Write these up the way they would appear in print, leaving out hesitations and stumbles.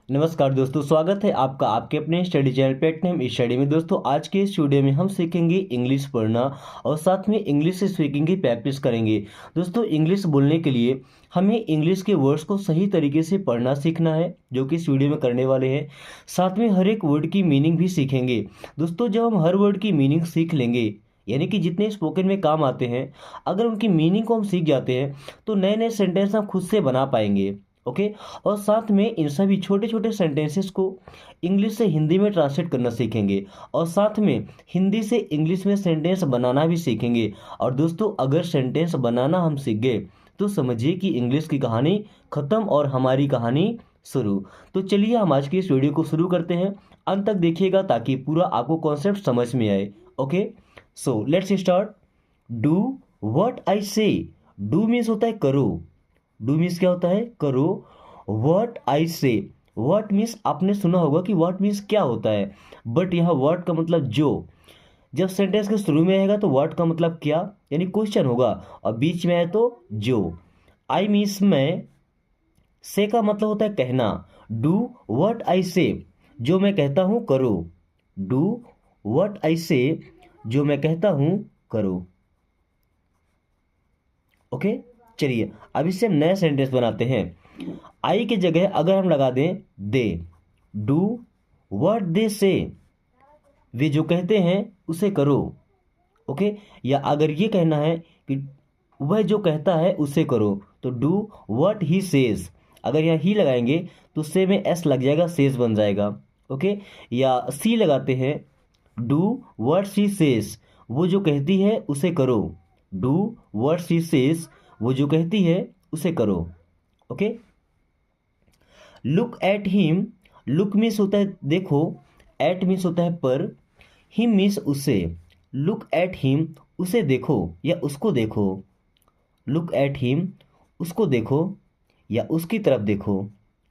नमस्कार दोस्तों, स्वागत है आपका आपके अपने स्टडी चैनल प्लेटनम स्टडी में। दोस्तों आज के इस वीडियो में हम सीखेंगे इंग्लिश पढ़ना और साथ में इंग्लिश स्पीकिंग की प्रैक्टिस करेंगे। दोस्तों इंग्लिश बोलने के लिए हमें इंग्लिश के वर्ड्स को सही तरीके से पढ़ना सीखना है, जो कि इस वीडियो में करने वाले हैं। साथ में हर एक वर्ड की मीनिंग भी सीखेंगे। दोस्तों जब हम हर वर्ड की मीनिंग सीख लेंगे, यानी कि जितने स्पोकन में काम आते हैं, अगर उनकी मीनिंग को हम सीख जाते हैं तो नए नए सेंटेंस हम खुद से बना पाएंगे। ओके। और साथ में इन सभी छोटे छोटे सेंटेंसेस को इंग्लिश से हिंदी में ट्रांसलेट करना सीखेंगे और साथ में हिंदी से इंग्लिश में सेंटेंस बनाना भी सीखेंगे। और दोस्तों अगर सेंटेंस बनाना हम सीख गए तो समझिए कि इंग्लिश की कहानी खत्म और हमारी कहानी शुरू। तो चलिए हम आज की इस वीडियो को शुरू करते हैं। अंत तक देखिएगा ताकि पूरा आपको कॉन्सेप्ट समझ में आए। Okay, so let's start. Do what I say. Do means होता है करो। डू मीन्स क्या होता है? करो। व्हाट आई से, व्हाट मीन्स आपने सुना होगा कि व्हाट मीन्स क्या होता है, बट यहाँ व्हाट का मतलब जो। जब सेंटेंस के शुरू में आएगा तो व्हाट का मतलब क्या, यानी क्वेश्चन होगा, और बीच में आए तो जो। आई मीन्स मैं। से का मतलब होता है कहना। डू व्हाट आई से, जो मैं कहता हूं करो। डू व्हाट आई से, जो मैं कहता हूं करो। ओके, चलिए अब इससे हम नया सेंटेंस बनाते हैं। आई की जगह अगर हम लगा दें दे। डू व्हाट दे से, वे जो कहते हैं उसे करो। ओके। या अगर ये कहना है कि वह जो कहता है उसे करो, तो डू व्हाट ही सेज। अगर यहाँ ही लगाएंगे तो से में एस लग जाएगा, सेज बन जाएगा। ओके। या सी लगाते हैं, डू व्हाट सी सेज, वो जो कहती है उसे करो। डू व्हाट सी सेज, वो जो कहती है उसे करो। Okay. Look at him. Look means होता है देखो, एट मीन्स होता है पर, हिम मीन्स उसे। लुक एट हिम, उसे देखो या उसको देखो। लुक एट हिम, उसको देखो या उसकी तरफ देखो।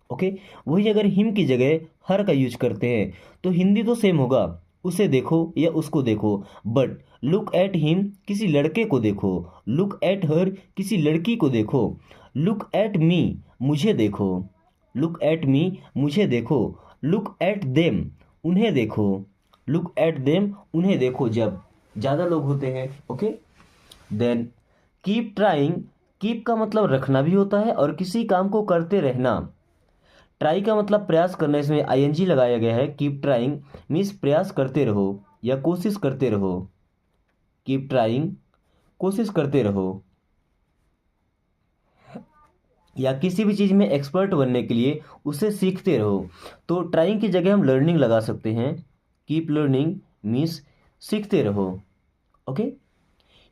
ओके। वही अगर हिम की जगह हर का यूज करते हैं तो हिंदी तो सेम होगा, उसे देखो या उसको देखो। बट लुक एट हिम, किसी लड़के को देखो। लुक एट हर, किसी लड़की को देखो। लुक एट मी, मुझे देखो। लुक एट मी, मुझे देखो। लुक एट देम, उन्हें देखो। लुक एट देम, उन्हें देखो जब ज़्यादा लोग होते हैं। Okay. Then keep trying. Keep का मतलब रखना भी होता है और किसी काम को करते रहना। ट्राई का मतलब प्रयास करना, इसमें आईएनजी लगाया गया है। कीप ट्राइंग मीन्स प्रयास करते रहो या कोशिश करते रहो। कीप ट्राइंग, कोशिश करते रहो। या किसी भी चीज़ में एक्सपर्ट बनने के लिए उसे सीखते रहो। तो ट्राइंग की जगह हम लर्निंग लगा सकते हैं। कीप लर्निंग मीन्स सीखते रहो। ओके।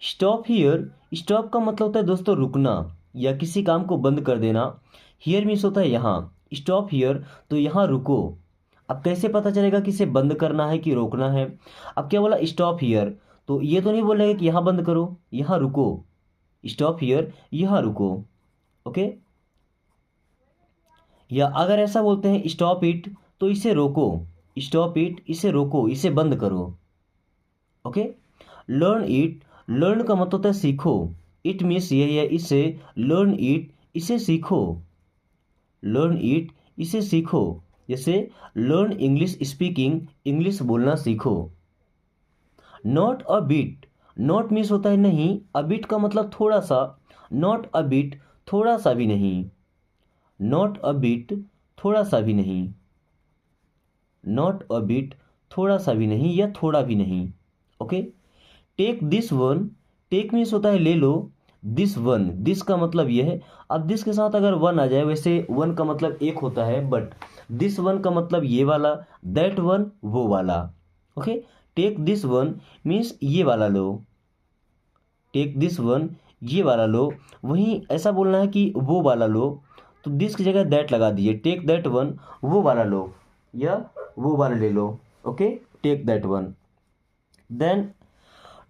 Stop here. स्टॉप का मतलब होता है दोस्तों रुकना या किसी काम को बंद कर देना। हियर मीन्स होता है यहाँ। स्टॉप हियर, तो यहाँ रुको। अब कैसे पता चलेगा कि इसे बंद करना है कि रोकना है? अब क्या बोला? स्टॉप हियर, तो ये तो नहीं बोलेगा कि यहाँ बंद करो, यहाँ रुको। स्टॉप हियर, यहाँ रुको। ओके। या अगर ऐसा बोलते हैं स्टॉप इट, तो इसे रोको। स्टॉप इट, इसे रोको, इसे बंद करो। ओके। Learn it. लर्न का मतलब होता है सीखो। इट मीन्स यही है, इसे। लर्न इट, इसे सीखो। लर्न इट, इसे सीखो। जैसे लर्न इंग्लिश स्पीकिंग, इंग्लिश बोलना सीखो। Not a bit. Not means होता है नहीं, अ बिट का मतलब थोड़ा सा। नॉट अ बिट, थोड़ा सा भी नहीं। नॉट अ बिट, थोड़ा सा भी नहीं। नॉट अ बिट, थोड़ा सा भी नहीं या थोड़ा भी नहीं। Okay. Take this one. Take means होता है ले लो। दिस वन, दिस का मतलब यह है। अब दिस के साथ अगर वन आ जाए, वैसे वन का मतलब एक होता है, बट दिस वन का मतलब ये वाला, दैट वन वो वाला। Okay. Take this one means ये वाला लो। टेक दिस वन, ये वाला लो। वहीं ऐसा बोलना है कि वो वाला लो, तो दिस की जगह दैट लगा दीजिए। टेक दैट वन, वो वाला लो या वो वाला ले लो। Okay. Take that one. Then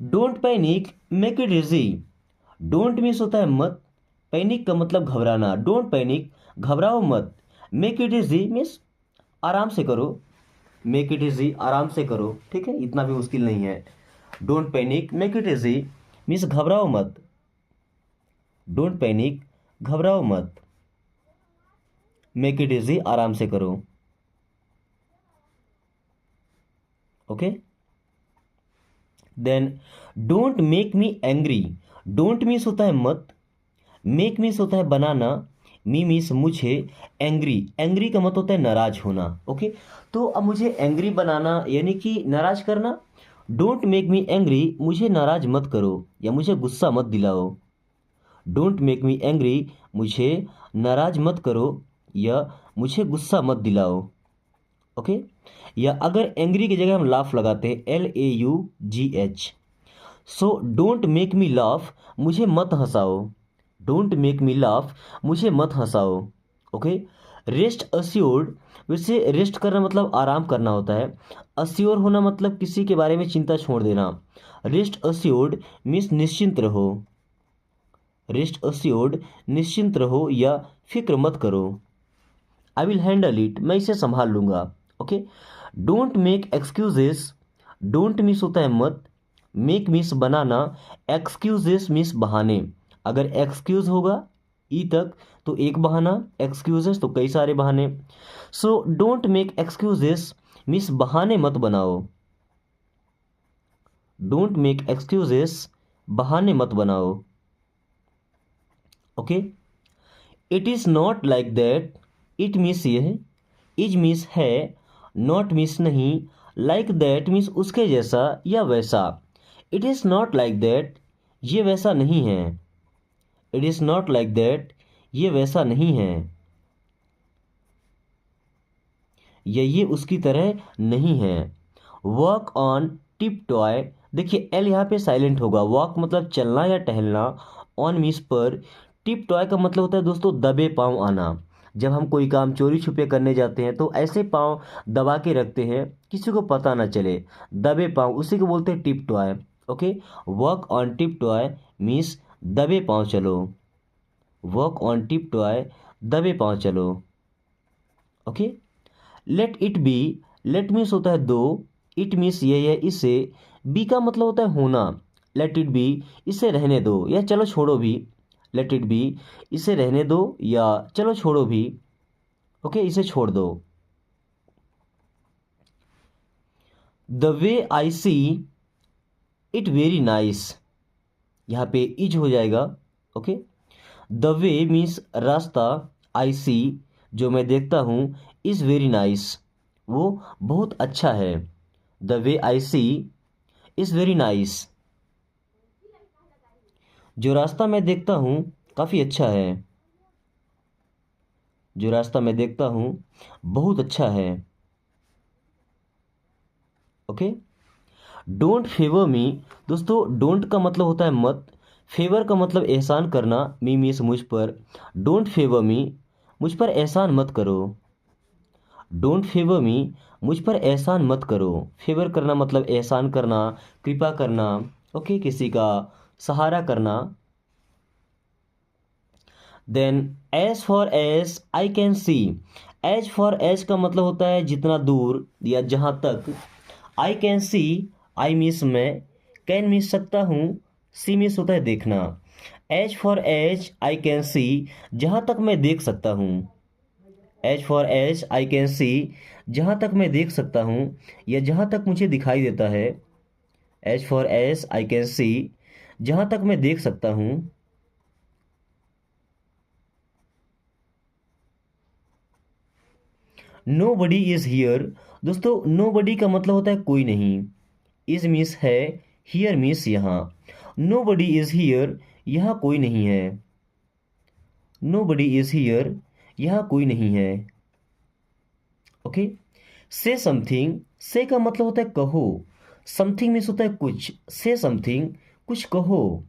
don't panic, make it easy. Don't means होता है मत। पैनिक का मतलब घबराना। डोंट पैनिक, घबराओ मत। मेक इट इजी मीन्स आराम से करो। मेक इट इजी, आराम से करो। ठीक है, इतना भी मुश्किल नहीं है। Don't panic, make it easy means घबराओ मत। डोंट पैनिक, घबराओ मत। मेक इट इजी, आराम से करो। Okay. Then don't make me angry, don't means होता है मत, मेक मीन्स होता है बनाना, मी मीन्स मुझे, एंग्री, एंग्री का मतलब होता है नाराज होना। ओके, तो अब मुझे एंग्री बनाना यानी कि नाराज करना। डोंट मेक मी एंग्री, मुझे नाराज मत करो या मुझे गुस्सा मत दिलाओ। डोंट मेक मी एंग्री, मुझे नाराज मत करो या मुझे गुस्सा मत दिलाओ। ओके, या अगर एंग्री की जगह हम लाफ लगाते हैं, LAUGH। So don't make me laugh, मुझे मत हंसाओ। डोंट मेक मी लाफ, मुझे मत हंसाओ। ओके। रेस्ट अश्योर्ड, वैसे रेस्ट करना मतलब आराम करना होता है, अश्योर होना मतलब किसी के बारे में चिंता छोड़ देना। रेस्ट अश्योर्ड मीन्स निश्चिंत रहो। रेस्ट अश्योर्ड निश्चिंत रहो या फिक्र मत करो। आई विल हैंडल इट, मैं इसे संभाल लूंगा। Okay. Don't make excuses, don't means होता है मत, मेक मीन्स बनाना, एक्सक्यूजेस मीन्स बहाने। अगर एक्सक्यूज होगा ई तक तो एक बहाना, एक्सक्यूजेस तो कई सारे बहाने। So don't make excuses means बहाने मत बनाओ। डोंट मेक एक्सक्यूजेस, बहाने मत बनाओ। Okay. It is not like that, it means यह, इज मीन्स है, नॉट मीन्स नहीं, लाइक दैट मीन्स उसके जैसा या वैसा। It is not like that, ये वैसा नहीं है। It is not like that, ये वैसा नहीं है, या ये उसकी तरह नहीं है। वॉक ऑन टिप टॉय, देखिए एल यहाँ पे साइलेंट होगा। वॉक मतलब चलना या टहलना, ऑन मीन्स पर, टिप टॉय का मतलब होता है दोस्तों दबे पांव आना। जब हम कोई काम चोरी छुपे करने जाते हैं तो ऐसे पांव दबा के रखते हैं किसी को पता ना चले, दबे पांव, उसी को बोलते हैं tip toy. Okay, walk on tip toy means दबे पांव चलो। वॉक ऑन टिप टॉय, दबे पांव चलो। Okay. Let it be, let means होता है दो, इट मीन्स ये है इसे, बी का मतलब होता है होना। लेट इट बी, इसे रहने दो या चलो छोड़ो भी। लेट इट बी, इसे रहने दो या चलो छोड़ो भी। ओके, इसे छोड़ दो। The way I see it very nice, यहाँ पे इज हो जाएगा। ओके। द वे मीन्स रास्ता, आई सी जो मैं देखता हूँ, इज वेरी नाइस वो बहुत अच्छा है। The way I see is very nice, जो रास्ता मैं देखता हूँ काफ़ी अच्छा है। जो रास्ता मैं देखता हूँ बहुत अच्छा है। ओके। डोंट फेवर मी, दोस्तों डोंट का मतलब होता है मत, फेवर का मतलब एहसान करना, मी मीन्स मुझ पर। डोंट फेवर मी, मुझ पर एहसान मत करो। डोंट फेवर मी, मुझ पर एहसान मत करो। फेवर करना मतलब एहसान करना, कृपा करना। ओके, किसी का सहारा करना। Then as far as I can see, as far as का मतलब होता है जितना दूर या जहाँ तक। I can see, I means मैं, कैन मीन्स सकता हूँ, सी मीन्स होता है देखना। As far as I can see, जहाँ तक मैं देख सकता हूँ। As far as I can see, जहाँ तक मैं देख सकता हूँ या जहाँ तक मुझे दिखाई देता है। As far as I can see, जहाँ तक मैं देख सकता हूँ। नो बडी इज हियर, दोस्तों नो बडी का मतलब होता है कोई नहीं, इज मीन्स है, हियर मीन्स यहाँ। नो बडी इज हियर, यहाँ कोई नहीं है। नो बडी इज हियर, यहाँ कोई नहीं है। ओके। से समथिंग, से का मतलब होता है कहो, समथिंग मीन्स होता है कुछ, से समथिंग कुछ कहो।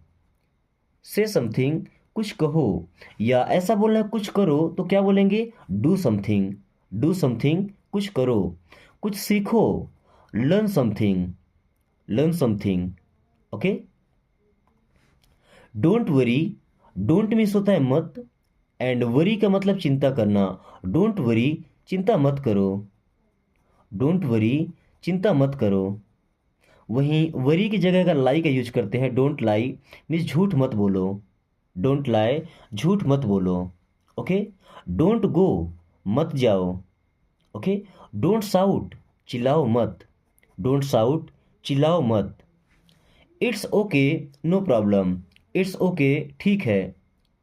से समथिंग कुछ कहो, या ऐसा बोलना है कुछ करो तो क्या बोलेंगे, डू समथिंग। डू समथिंग कुछ करो, कुछ सीखो, learn something. Learn something. Okay. Don't worry, don't means होता है मत, एंड वरी का मतलब चिंता करना। डोंट वरी, चिंता मत करो। डोंट वरी, चिंता मत करो। वहीं वरी की जगह अगर लाई का यूज करते हैं, डोंट लाई मीन्स झूठ मत बोलो। डोंट लाई, झूठ मत बोलो। ओके। डोंट गो, मत जाओ। ओके। डोंट साउट, चिल्लाओ मत। डोंट शाउट, चिल्लाओ मत। It's okay, no problem, it's okay, ठीक है,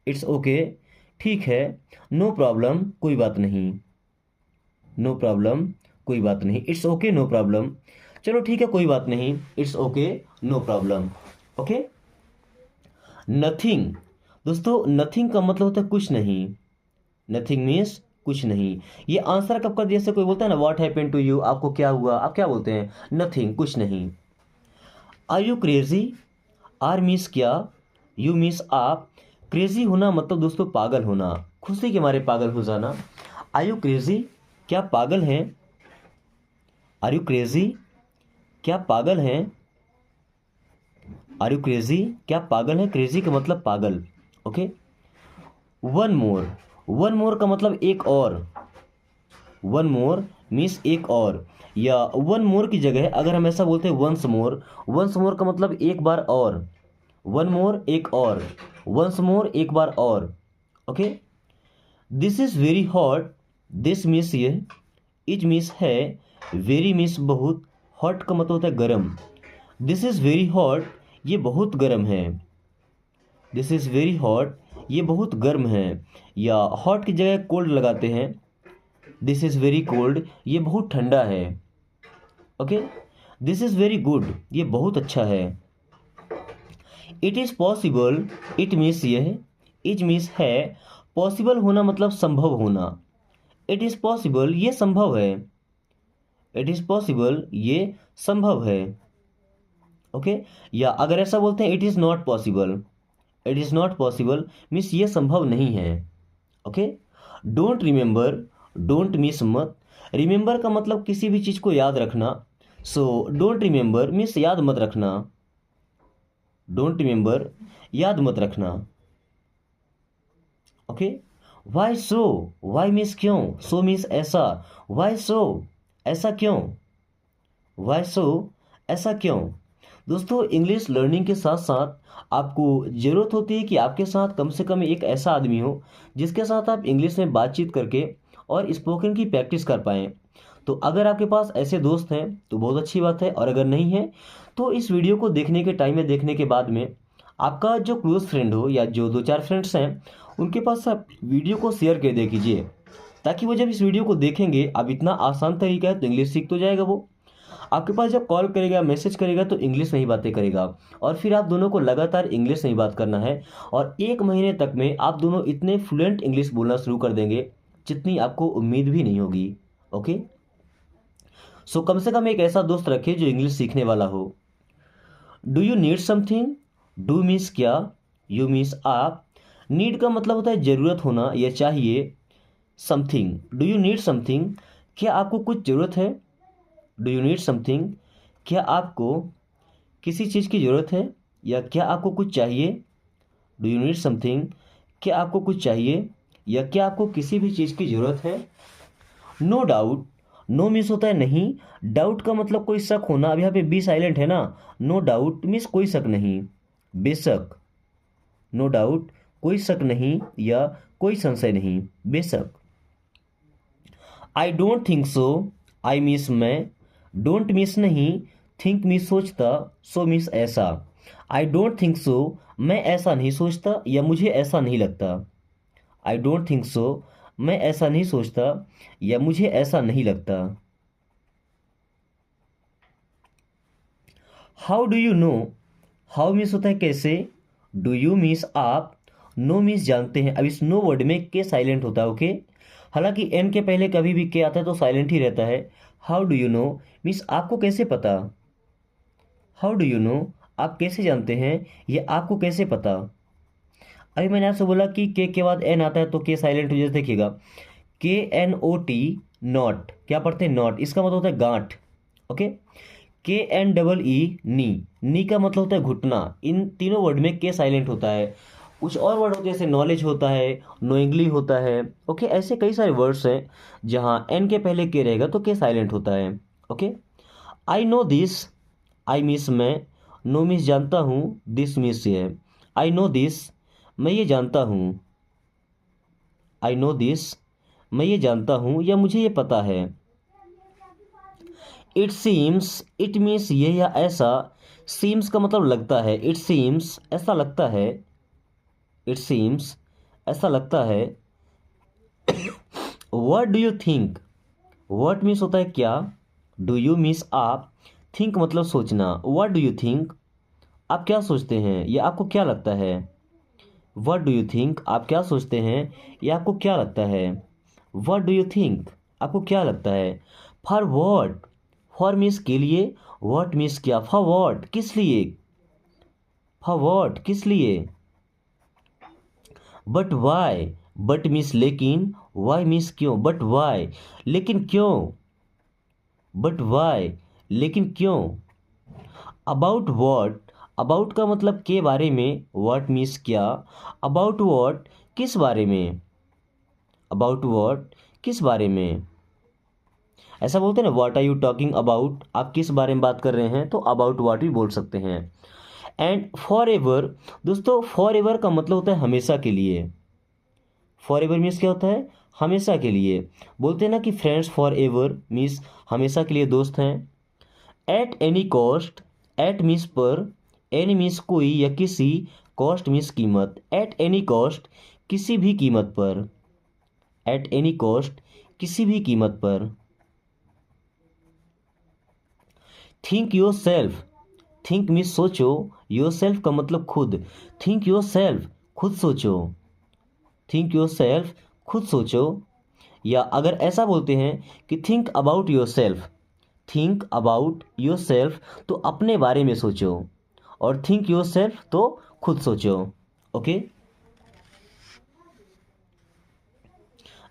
इट्स ओके, ठीक है, नो प्रॉब्लम, कोई बात नहीं, नो प्रॉब्लम, कोई बात नहीं, इट्स ओके नो प्रॉब्लम, चलो ठीक है कोई बात नहीं, it's okay no problem. Okay. Nothing, दोस्तों नथिंग का मतलब होता है कुछ नहीं। नथिंग मीन्स कुछ नहीं। ये आंसर कब कर दिया, जैसे कोई बोलता है ना व्हाट हैपेंड टू यू, आपको क्या हुआ, आप क्या बोलते हैं, नथिंग, कुछ नहीं। Are you crazy, are means क्या, यू मीन्स आप, क्रेजी होना मतलब दोस्तों पागल होना, खुशी के मारे पागल हो जाना। आर यू क्रेजी, क्या पागल हैं, आर यू क्रेजी, क्या पागल हैं, आर यू क्रेजी, क्या पागल है, क्रेजी का मतलब पागल। Okay. One more, one more का मतलब एक और, वन मोर मीन्स एक और, या वन मोर की जगह अगर हम ऐसा बोलते हैं वंस मोर, वंस मोर का मतलब एक बार और, वन मोर एक और, वंस मोर एक बार और। Okay. This is very hot, this means ये, इज मीन्स है, वेरी मीन्स बहुत, हॉट का मतलब होता है गर्म। दिस इज वेरी हॉट, ये बहुत गर्म है, दिस इज वेरी हॉट, ये बहुत गर्म है, या हॉट की जगह कोल्ड लगाते हैं, दिस इज वेरी कोल्ड, ये बहुत ठंडा है। Okay. This is very good, ये बहुत अच्छा है। It is possible, it means यह, इज मीन्स है, पॉसिबल होना मतलब संभव होना, इट इज पॉसिबल, ये संभव है, इट इज पॉसिबल, ये संभव है। ओके। या अगर ऐसा बोलते हैं it is not possible, it is not possible means ये संभव नहीं है। Okay. Don't remember, don't means मत, रिमेंबर का मतलब किसी भी चीज को याद रखना, सो डोंट रिमेंबर मीन्स याद मत रखना, डोंट रिमेंबर, याद मत रखना। ओके। वाई सो, वाई मीन्स क्यों, सो मीन्स ऐसा, वाई सो, ऐसा क्यों, वाई सो, ऐसा क्यों। दोस्तों इंग्लिश लर्निंग के साथ साथ आपको ज़रूरत होती है कि आपके साथ कम से कम एक ऐसा आदमी हो जिसके साथ आप इंग्लिश में बातचीत करके और स्पोकन की प्रैक्टिस कर पाएँ। तो अगर आपके पास ऐसे दोस्त हैं तो बहुत अच्छी बात है, और अगर नहीं है तो इस वीडियो को देखने के टाइम में, देखने के बाद में आपका जो क्लोज फ्रेंड हो या जो दो चार फ्रेंड्स हैं उनके पास आप वीडियो को शेयर कर दे कीजिए, ताकि वो जब इस वीडियो को देखेंगे, अब इतना आसान तरीका है तो इंग्लिश सीख तो जाएगा वो। आपके पास जब कॉल करेगा, मैसेज करेगा तो इंग्लिश में ही बातें करेगा, और फिर आप दोनों को लगातार इंग्लिश में ही बात करना है, और एक महीने तक में आप दोनों इतने फ्लुएंट इंग्लिश बोलना शुरू कर देंगे जितनी आपको उम्मीद भी नहीं होगी। ओके। सो कम से कम एक ऐसा दोस्त रखिए जो इंग्लिश सीखने वाला हो। Do you need something, do means क्या, यू मीन्स आप, नीड का मतलब होता है ज़रूरत होना या चाहिए, something, do you need something, क्या आपको कुछ ज़रूरत है, डू यू नीड समथिंग, क्या आपको किसी चीज़ की ज़रूरत है, या क्या आपको कुछ चाहिए, डू यू नीड समथिंग, क्या आपको कुछ चाहिए, या क्या आपको किसी भी चीज़ की ज़रूरत है। नो डाउट, नो मीन्स होता है नहीं, डाउट का मतलब कोई शक होना, अब यहाँ पे बी साइलेंट है ना, नो डाउट मीन्स कोई शक नहीं, बेशक, नो डाउट कोई शक नहीं या कोई संशय नहीं, बेशक। I don't think so, I means मैं, डोंट मीन्स नहीं, थिंक मीन्स सोचता, सो मीन्स ऐसा। आई डोंट थिंक सो, मैं ऐसा नहीं सोचता या मुझे ऐसा नहीं लगता। आई डोंट थिंक सो, मैं ऐसा नहीं सोचता या मुझे ऐसा नहीं लगता। How do you know, how means होता है कैसे, डू यू मीन्स आप, नो मीन्स जानते हैं। अब इस नो वर्ड में के साइलेंट होता है। ओके। हालांकि एन के पहले कभी भी के आता है तो साइलेंट ही रहता है। How do you know means आपको कैसे पता, हाउ डू यू नो, आप कैसे जानते हैं, ये आपको कैसे पता। अभी मैंने आपसे बोला कि के बाद एन आता है तो के साइलेंट हो जाए, देखिएगा के एन ओ टी, नॉट, क्या पढ़ते हैं नॉट, इसका मतलब होता है गांठ। ओके। के एन डबल ई, नी का मतलब होता है घुटना। इन तीनों वर्ड में के साइलेंट होता है। कुछ और वर्ड होते हैं जैसे नॉलेज होता है, नोइंगली होता है। ओके। ऐसे कई सारे वर्ड्स हैं जहाँ एन के पहले के रहेगा तो के साइलेंट होता है। Okay. I know this, I means मैं, नो मीन्स जानता हूँ, दिस मीन्स ये। आई नो दिस, मैं ये जानता हूँ, आई नो दिस, मैं ये जानता हूँ या मुझे ये पता है। इट सीम्स, इट मीन्स ये या ऐसा, सीम्स का मतलब लगता है, इट सीम्स ऐसा लगता है, इट सीम्स ऐसा लगता है। What do you think, what means होता है क्या, डू यू मीन्स आप, थिंक मतलब सोचना, व्हाट डू यू थिंक आप क्या सोचते हैं या आपको क्या लगता है, व्हाट डू यू थिंक आप क्या सोचते हैं या आपको क्या लगता है, व्हाट डू यू थिंक आपको क्या लगता है। फॉर व्हाट, फॉर मीन्स के लिए, व्हाट मीन्स क्या, फॉर व्हाट किस लिए, फॉर व्हाट किस लिए। बट वाई, बट मीन्स लेकिन, वाई मीन्स क्यों, बट वाई लेकिन क्यों, बट वाई लेकिन क्यों। अबाउट वॉट, अबाउट का मतलब के बारे में, व्हाट मीन्स क्या, अबाउट वॉट किस बारे में, अबाउट वॉट किस बारे में। ऐसा बोलते हैं ना, what are you talking about, आप किस बारे में बात कर रहे हैं, तो अबाउट व्हाट भी बोल सकते हैं। एंड फॉर एवर, दोस्तों फॉर एवर का मतलब होता है हमेशा के लिए, फॉर एवर मीन्स क्या होता है, हमेशा के लिए। बोलते हैं ना कि फ्रेंड्स फॉर एवर मीन्स हमेशा के लिए दोस्त हैं। At any cost, at means पर, एनी मीन्स कोई या किसी, कॉस्ट मीन्स कीमत, एट एनी कॉस्ट किसी भी कीमत पर, एट एनी कॉस्ट किसी भी कीमत पर। Think your self, think means सोचो, योर सेल्फ का मतलब खुद, थिंक योर सेल्फ खुद सोचो, थिंक योर सेल्फ खुद सोचो। या अगर ऐसा बोलते हैं कि think about your self, think about your self तो अपने बारे में सोचो, और थिंक योर सेल्फ तो खुद सोचो। Okay,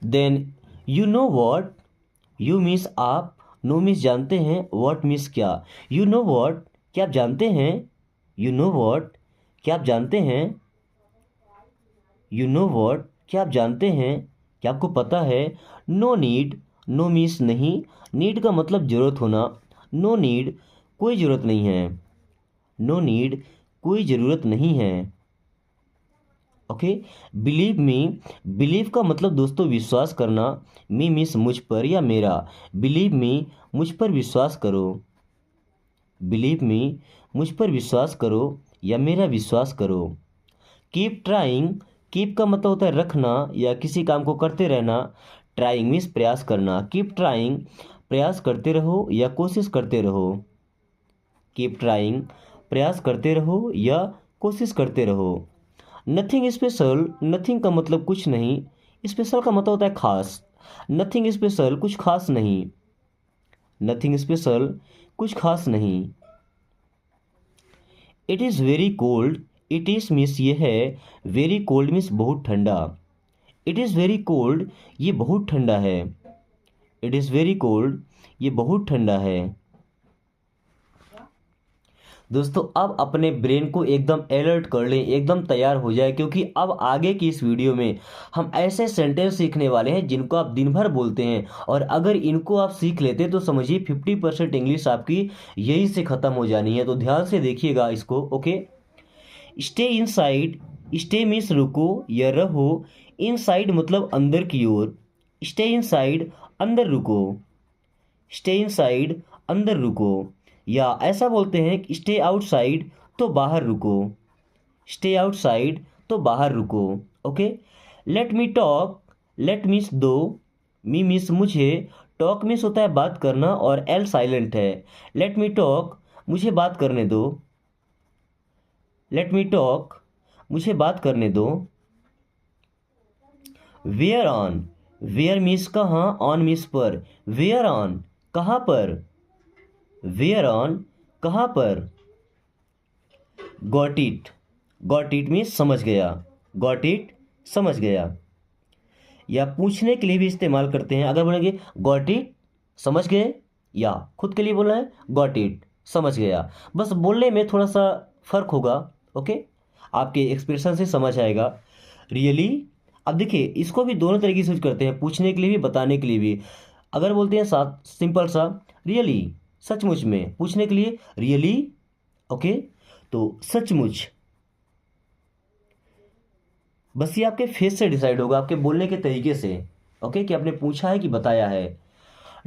then you know what, you means आप, नो मीन्स जानते हैं, वॉट मीन्स क्या। यू नो वॉट क्या आप जानते हैं, यू नो वॉट क्या आप जानते हैं, यू नो वॉट क्या आप जानते हैं, क्या आपको पता है। नो नीड, नो मीन्स नहीं, नीड का मतलब जरूरत होना, नो नीड कोई ज़रूरत नहीं है, नो नीड कोई ज़रूरत नहीं है। ओके, बिलीव मी, बिलीव का मतलब दोस्तों विश्वास करना, मी मीन्स मुझ पर या मेरा, बिलीव मी मुझ पर विश्वास करो, बिलीव मी मुझ पर विश्वास करो या मेरा विश्वास करो। कीप ट्राइंग, कीप का मतलब होता है रखना या किसी काम को करते रहना, ट्राइंग मीन्स प्रयास करना, कीप ट्राइंग प्रयास करते रहो या कोशिश करते रहो, कीप ट्राइंग प्रयास करते रहो या कोशिश करते रहो। नथिंग स्पेशल, नथिंग का मतलब कुछ नहीं, स्पेशल का मतलब होता है खास, नथिंग स्पेशल कुछ खास नहीं, नथिंग स्पेशल कुछ खास नहीं। It is very cold, it is means ये है, वेरी कोल्ड मीन्स बहुत ठंडा, इट इज़ वेरी कोल्ड ये बहुत ठंडा है, इट इज़ वेरी कोल्ड ये बहुत ठंडा है। दोस्तों अब अपने ब्रेन को एकदम अलर्ट कर लें, एकदम तैयार हो जाए, क्योंकि अब आगे की इस वीडियो में हम ऐसे सेंटेंस सीखने वाले हैं जिनको आप दिन भर बोलते हैं, और अगर इनको आप सीख लेते तो समझिए 50% इंग्लिश आपकी यही से ख़त्म हो जानी है। तो ध्यान से देखिएगा इसको। Okay, stay in side, stay means रुको या रहो, इन साइड मतलब अंदर की ओर, स्टे इन साइड अंदर रुको, स्टे इन साइड अंदर रुको। या ऐसा बोलते हैं कि स्टे आउटसाइड तो बाहर रुको, स्टे आउटसाइड तो बाहर रुको। Okay, let me talk, let means दो, मी मीन्स मुझे, टॉक मीन्स होता है बात करना और एल साइलेंट है। लेट मी टॉक मुझे बात करने दो, लेट मी टॉक मुझे बात करने दो। वेयर ऑन, वेयर मीन्स कहाँ, ऑन मीन्स पर, वेयर ऑन कहाँ पर, वेयर ऑन कहाँ पर। गॉट इट मीन्स समझ गया, गॉट इट समझ गया। या पूछने के लिए भी इस्तेमाल करते हैं, अगर बोलेंगे गॉट इट समझ गए, या खुद के लिए बोलना है गॉट इट समझ गया, बस बोलने में थोड़ा सा फर्क होगा। ओके, आपके एक्सप्रेशन से समझ आएगा। रियली, अब देखिए इसको भी दोनों तरीके से यूज करते हैं, पूछने के लिए भी बताने के लिए भी। अगर बोलते हैं साथ सिंपल सा रियली सचमुच में, पूछने के लिए रियली, ओके, तो सचमुच। बस ये आपके फेस से डिसाइड होगा, आपके बोलने के तरीके से। ओके, कि आपने पूछा है कि बताया है।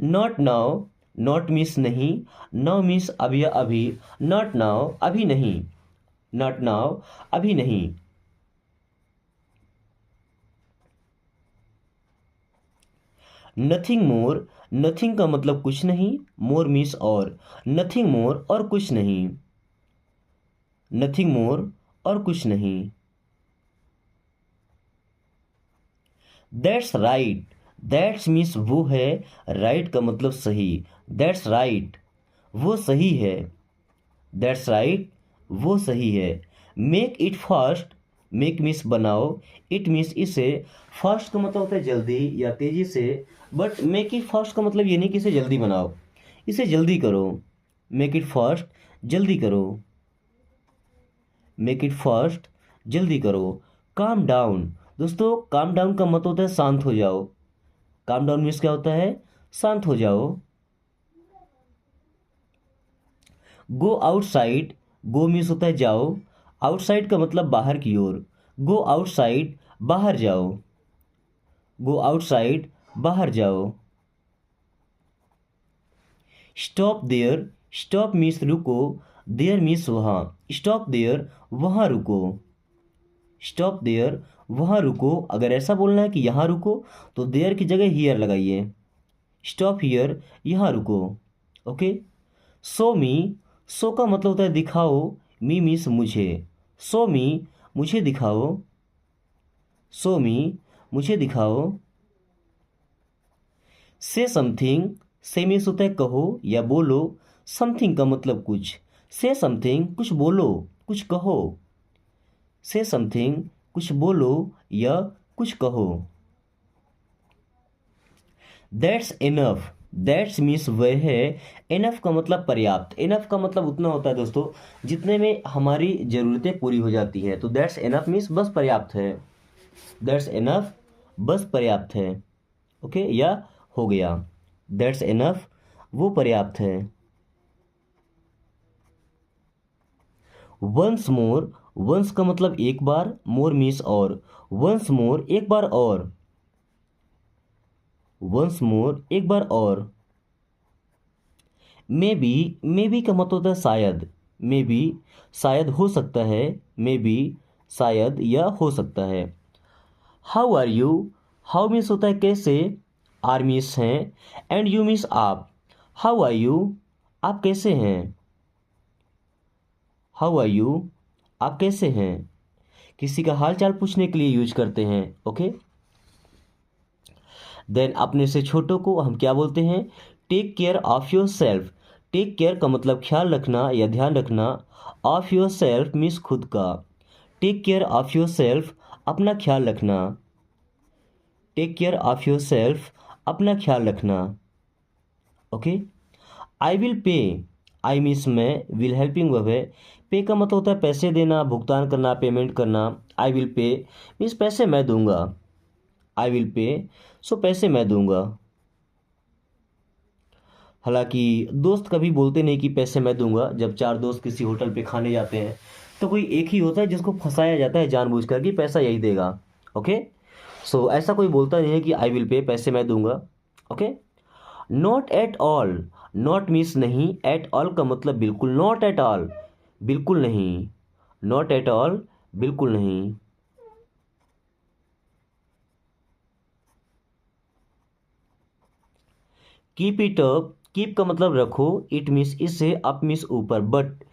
नॉट नाउ, नॉट मीन्स नहीं, नाउ मीन्स अभी या अभी, नॉट नाउ अभी नहीं, नॉट नाउ अभी नहीं। नथिंग मोर, नथिंग का मतलब कुछ नहीं, मोर मीन्स और, नथिंग मोर और कुछ नहीं, नथिंग मोर और कुछ नहीं। दैट्स राइट, दैट्स मीन्स वो है, राइट का मतलब सही, दैट्स राइट वो सही है, दैट्स राइट वो सही है। Make it fast, make means बनाओ, इट मीन्स इसे, फास्ट का मतलब होता है जल्दी या तेजी से, बट मेक इट फास्ट का मतलब ये नहीं कि इसे जल्दी बनाओ, इसे जल्दी करो, मेक इट फास्ट जल्दी करो, मेक इट फास्ट जल्दी करो। काम डाउन, दोस्तों काम डाउन का मतलब होता है शांत हो जाओ, काम डाउन मीन्स क्या होता है, शांत हो जाओ। गो आउटसाइड, गो मीन्स होता है जाओ, आउटसाइड का मतलब बाहर की ओर, गो आउटसाइड बाहर जाओ, गो आउटसाइड बाहर जाओ। स्टॉप देयर, स्टॉप मीन्स रुको, देयर मीन्स वहाँ, स्टॉप देयर वहाँ रुको, स्टॉप देयर वहाँ रुको। अगर ऐसा बोलना है कि यहाँ रुको तो देयर की जगह हियर लगाइए, स्टॉप हियर यहाँ रुको। ओके। सो मी, सो का मतलब होता है दिखाओ, मी मीन्स मुझे, सो मी मुझे दिखाओ, सो मी मुझे दिखाओ। से समथिंग, से मीन्स होता है कहो या बोलो, समथिंग का मतलब कुछ, से समथिंग कुछ बोलो कुछ कहो, से समथिंग कुछ बोलो या कुछ कहो। दैट्स इनफ, दैट्स मीन्स वह है, इनफ का मतलब पर्याप्त, इनफ का मतलब उतना होता है दोस्तों जितने में हमारी ज़रूरतें पूरी हो जाती है, तो दैट्स इनफ मीन्स बस पर्याप्त है, दैट्स इनफ बस पर्याप्त है। ओके या हो गया, दैट्स इनफ वो पर्याप्त है। वंस मोर, वंस का मतलब एक बार, मोर मीन्स और, वंस मोर एक बार और, वंस मोर एक बार और। मे बी का मतलब होता है शायद, मे बी शायद हो सकता है, मे बी शायद या हो सकता है। How are you, how means होता है कैसे, आर मीन्स हैं, एंड यू मीन्स आप। हाउ आर यू आप कैसे हैं, हाउ आर यू आप कैसे हैं, किसी का हाल चाल पूछने के लिए यूज करते हैं। ओके। देन अपने से छोटों को हम क्या बोलते हैं, take care of yourself, take care का मतलब ख्याल रखना या ध्यान रखना, ऑफ योर सेल्फ मीन्स खुद का, take care of yourself अपना ख्याल रखना, take care of yourself अपना ख्याल रखना। Okay. I will pay, I means मैं, विल हेल्पिंग वर्ब है, पे का मतलब होता है पैसे देना, भुगतान करना, पेमेंट करना। आई विल पे मीन्स पैसे मैं दूंगा, आई विल पे सो पैसे मैं दूंगा। हालांकि दोस्त कभी बोलते नहीं कि पैसे मैं दूंगा, जब चार दोस्त किसी होटल पे खाने जाते हैं तो कोई एक ही होता है जिसको फंसाया जाता है जानबूझकर कि पैसा यही देगा। ओके। सो ऐसा कोई बोलता नहीं है कि आई विल पे पैसे मैं दूंगा। Okay. Not at all, not means नहीं, एट ऑल का मतलब बिल्कुल, नॉट एट ऑल बिल्कुल नहीं, नॉट एट ऑल बिल्कुल नहीं। कीप इट अप, कीप का मतलब रखो, इट मीन्स इससे, अप मीन्स ऊपर, बट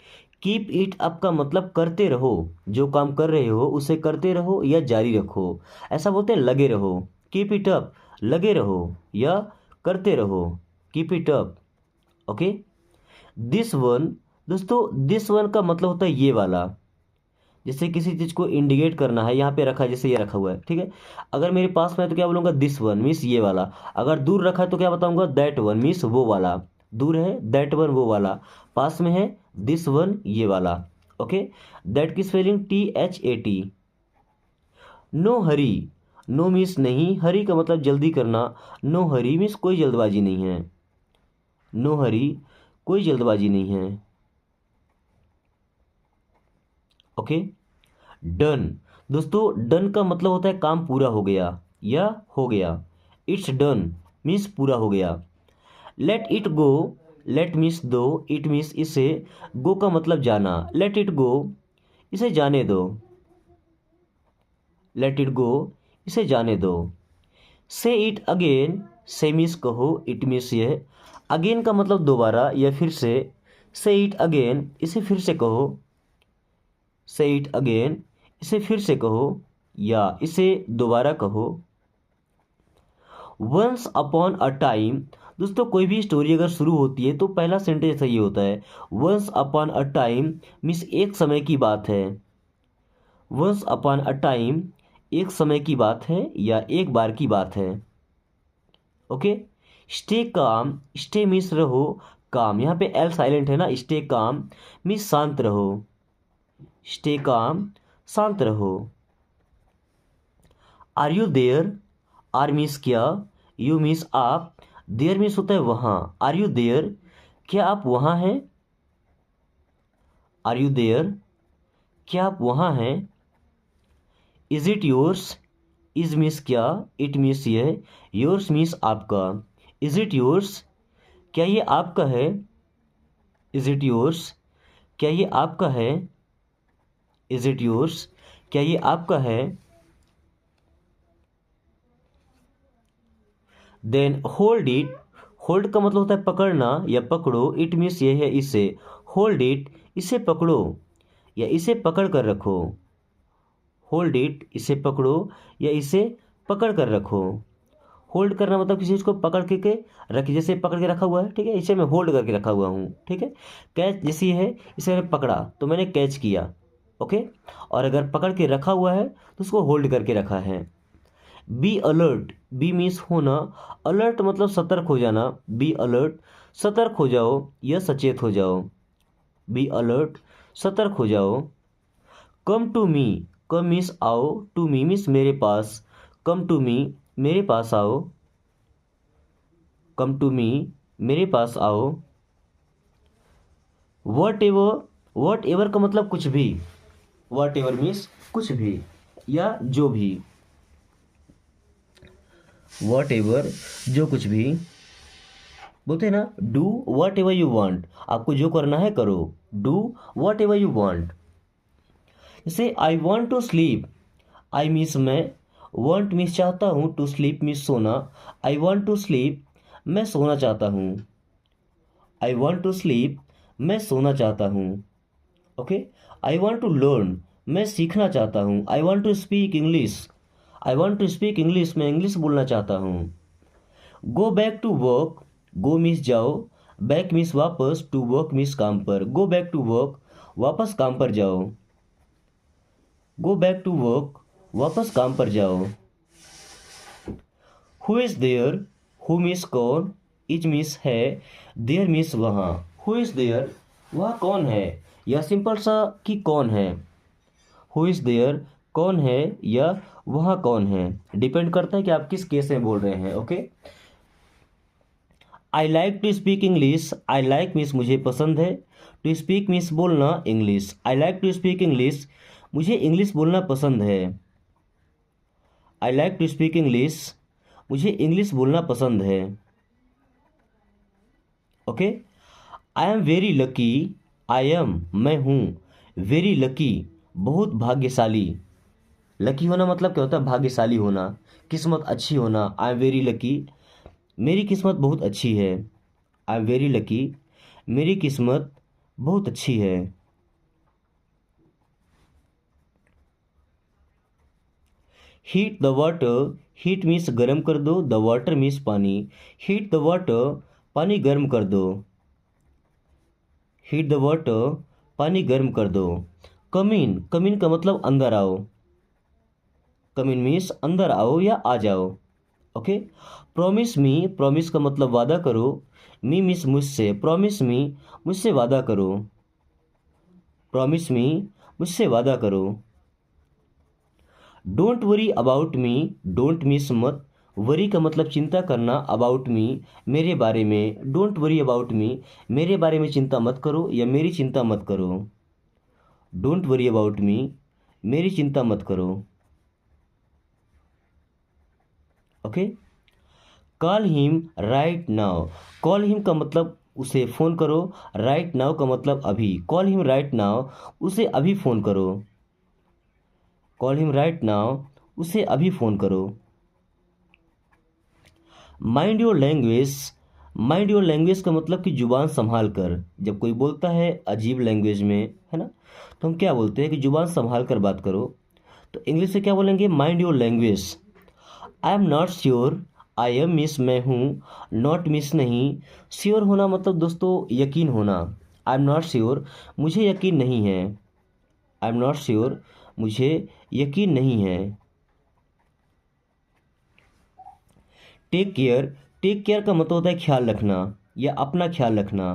कीप इट अप का मतलब करते रहो, जो काम कर रहे हो उसे करते रहो या जारी रखो, ऐसा बोलते हैं लगे रहो, कीप इट अप लगे रहो या करते रहो, keep it up. Okay. This one, दोस्तों दिस वन का मतलब होता है ये वाला, जैसे किसी चीज़ को इंडिकेट करना है, यहाँ पे रखा है जैसे ये रखा हुआ है, ठीक है। अगर मेरे पास में है तो क्या बोलूँगा, दिस वन मीन्स ये वाला, अगर दूर रखा है तो क्या बताऊँगा, दैट वन मीन्स वो वाला, दूर है दैट वन वो वाला, पास में है दिस वन ये वाला। ओके। दैट की spelling THAT। No hurry, no means नहीं, हरी का मतलब जल्दी करना, नो हरी मीन्स कोई जल्दबाजी नहीं है, नो हरी कोई जल्दबाजी नहीं है। ओके। डन, दोस्तों डन का मतलब होता है काम पूरा हो गया या हो गया, इट्स डन मीन्स पूरा हो गया। Let it go, let means दो, इट मीन्स इसे, गो का मतलब जाना, लेट इट गो इसे जाने दो, लेट इट गो इसे जाने दो। से इट अगेन, से मीन्स कहो, इट मीन्स यह, अगेन का मतलब दोबारा या फिर से इट अगेन इसे फिर से कहो, से इट अगेन इसे फिर से कहो या इसे दोबारा कहो। वंस अपॉन अ टाइम, दोस्तों कोई भी स्टोरी अगर शुरू होती है तो पहला सेंटेंस सही होता है। Once upon a time means एक समय की बात है, वंस अपॉन अ टाइम एक समय की बात है या एक बार की बात है। Okay. Stay calm, stay means रहो, काम यहाँ पे एल साइलेंट है ना, स्टे काम मीन्स शांत रहो, स्टे काम शांत रहो। Are you there, are means क्या, यू मीन्स आप, देयर मीन्स होता है वहाँ। आर यू देयर, क्या आप वहाँ हैं, आर यू देयर क्या आप वहाँ हैं। Is it yours, is means क्या, इट मीन्स यह, योर्स मीन्स आपका। इज इट योर्स, क्या ये आपका है, इज इट योर्स क्या ये आपका है, इज इट योर्स क्या ये आपका है। देन होल्ड इट, होल्ड का मतलब होता है पकड़ना या पकड़ो, इट मीन्स ये है इसे, होल्ड इट इसे पकड़ो या इसे पकड़ कर रखो, होल्ड इट इसे पकड़ो या इसे पकड़ कर रखो। होल्ड करना मतलब किसी चीज को पकड़ के रख, जैसे पकड़ के रखा हुआ है, ठीक है, इसे मैं होल्ड करके रखा हुआ हूँ, ठीक है। कैच जैसी है, इसे मैंने पकड़ा तो मैंने कैच किया, ओके। और अगर पकड़ के रखा हुआ है तो उसको होल्ड करके रखा है। बी अलर्ट, बी मीन्स होना, अलर्ट मतलब सतर्क हो जाना, बी अलर्ट सतर्क हो जाओ या सचेत हो जाओ, बी अलर्ट सतर्क हो जाओ। Come to me, come means आओ, टू मी मीन्स मेरे पास, कम टू मी मेरे पास आओ, कम टू मी मेरे पास आओ। वट एवर, वट एवर का मतलब कुछ भी, वट एवर मीन्स कुछ भी या जो भी, वट एवर जो कुछ भी, बोलते हैं ना do whatever you want, आपको जो करना है करो, do whatever you want. जैसे I want to sleep, I means मैं, वॉन्ट मीन्स चाहता हूँ, टू स्लीप मीन्स सोना, आई वॉन्ट टू स्लीप मैं सोना चाहता हूँ, आई वॉन्ट टू स्लीप मैं सोना चाहता हूँ। Okay. I want to learn मैं सीखना चाहता हूँ, I want to speak English, I want to speak English मैं इंग्लिश बोलना चाहता हूँ। Go back to work, go means जाओ, बैक मीन्स वापस, टू वर्क मीन्स काम पर, गो बैक टू वर्क वापस काम पर जाओ, गो बैक टू वर्क वापस काम पर जाओ। Who is there, who means कौन, इज मीन्स है, देयर मीन्स वहाँ। हु इज देयर वह कौन है, या सिंपल सा कि कौन है, हु इज देयर कौन है या वहाँ कौन है, डिपेंड करता है कि आप किस केस में बोल रहे हैं। Okay. I like to speak English, I like means मुझे पसंद है, टू स्पीक मीन्स बोलना English, I like to speak English मुझे इंग्लिश बोलना पसंद है, I like to speak English मुझे इंग्लिश बोलना पसंद है। Okay. I am very lucky, I am मैं हूँ, वेरी लकी बहुत भाग्यशाली, लकी होना मतलब क्या होता है, भाग्यशाली होना, किस्मत अच्छी होना। आई एम वेरी लकी मेरी किस्मत बहुत अच्छी है, आई एम वेरी लकी मेरी किस्मत बहुत अच्छी है। Heat the water, heat means गर्म कर दो, द वाटर मीन्स पानी, हीट द वाटर पानी गर्म कर दो, हीट द वाटर पानी गर्म कर दो। कमीन, कमीन का मतलब अंदर आओ, कमीन मीन्स अंदर आओ या आ जाओ। ओके। प्रॉमिस मी, प्रॉमिस का मतलब वादा करो, मी मीन्स मुझसे, प्रॉमिस मी मुझसे वादा करो, प्रॉमिस मी मुझसे वादा करो। Don't worry about me, don't means मत, वरी का मतलब चिंता करना, अबाउट मी मेरे बारे में, डोंट वरी अबाउट मी मेरे बारे में चिंता मत करो या मेरी चिंता मत करो, डोंट वरी अबाउट मी मेरी चिंता मत करो। Okay. Call him right now. Call him का मतलब उसे फ़ोन करो, राइट नाउ का मतलब अभी। कॉल हिम राइट नाउ, उसे अभी फ़ोन करो। कॉल हिम राइट नाउ, उसे अभी फ़ोन करो। Mind your language. Mind your language का मतलब कि जुबान संभाल कर। जब कोई बोलता है अजीब लैंग्वेज में, है ना, तो हम क्या बोलते हैं कि जुबान संभाल कर बात करो। तो इंग्लिश से क्या बोलेंगे? Mind your language. I am not sure, I am miss मैं हूँ, नॉट मिस नहीं। श्योर होना मतलब दोस्तों यकीन होना। आई एम नॉट श्योर, मुझे यकीन नहीं है। आई एम नॉट श्योर, मुझे यकीन नहीं है। Take care. टेक केयर का मतलब होता है ख्याल रखना या अपना ख्याल रखना।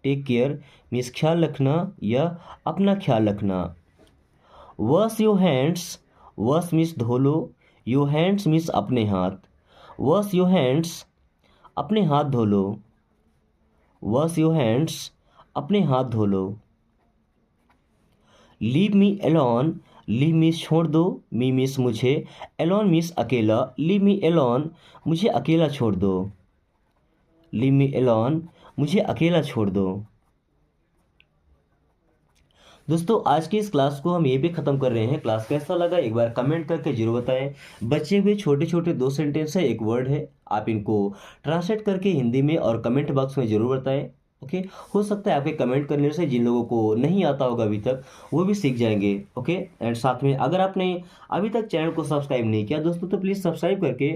टेक केयर मीन्स ख्याल रखना या अपना ख्याल रखना। Wash your hands. Wash means धो लो, योर हैंड्स मीन्स अपने हाथ। वॉश योर हैंड्स, अपने हाथ धो लो। वॉश योर हैंड्स, अपने हाथ धो लो। Leave me alone. Leave means छोड़ दो, मी मीन्स मुझे, एलोन मीन्स अकेला। लीव मी एलोन, मुझे अकेला छोड़ दो। लीव मी एलोन, मुझे अकेला छोड़ दो। दोस्तों आज की इस क्लास को हम यहीं पे ख़त्म कर रहे हैं। क्लास कैसा लगा एक बार कमेंट करके जरूर बताएं। बचे हुए छोटे छोटे 2 सेंटेंस है, एक वर्ड है, आप इनको ट्रांसलेट करके हिंदी में और कमेंट बॉक्स में ज़रूर बताएं। ओके, हो सकता है आपके कमेंट करने से जिन लोगों को नहीं आता होगा अभी तक वो भी सीख जाएंगे। ओके, एंड साथ में अगर आपने अभी तक चैनल को सब्सक्राइब नहीं किया दोस्तों तो प्लीज़ सब्सक्राइब करके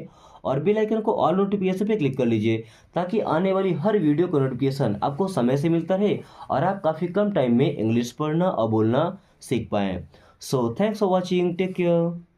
और बेल आइकन को ऑल नोटिफिकेशन पे क्लिक कर लीजिए ताकि आने वाली हर वीडियो का नोटिफिकेशन आपको समय से मिलता रहे और आप काफ़ी कम टाइम में इंग्लिश पढ़ना और बोलना सीख पाएँ। So thanks for watching, take care.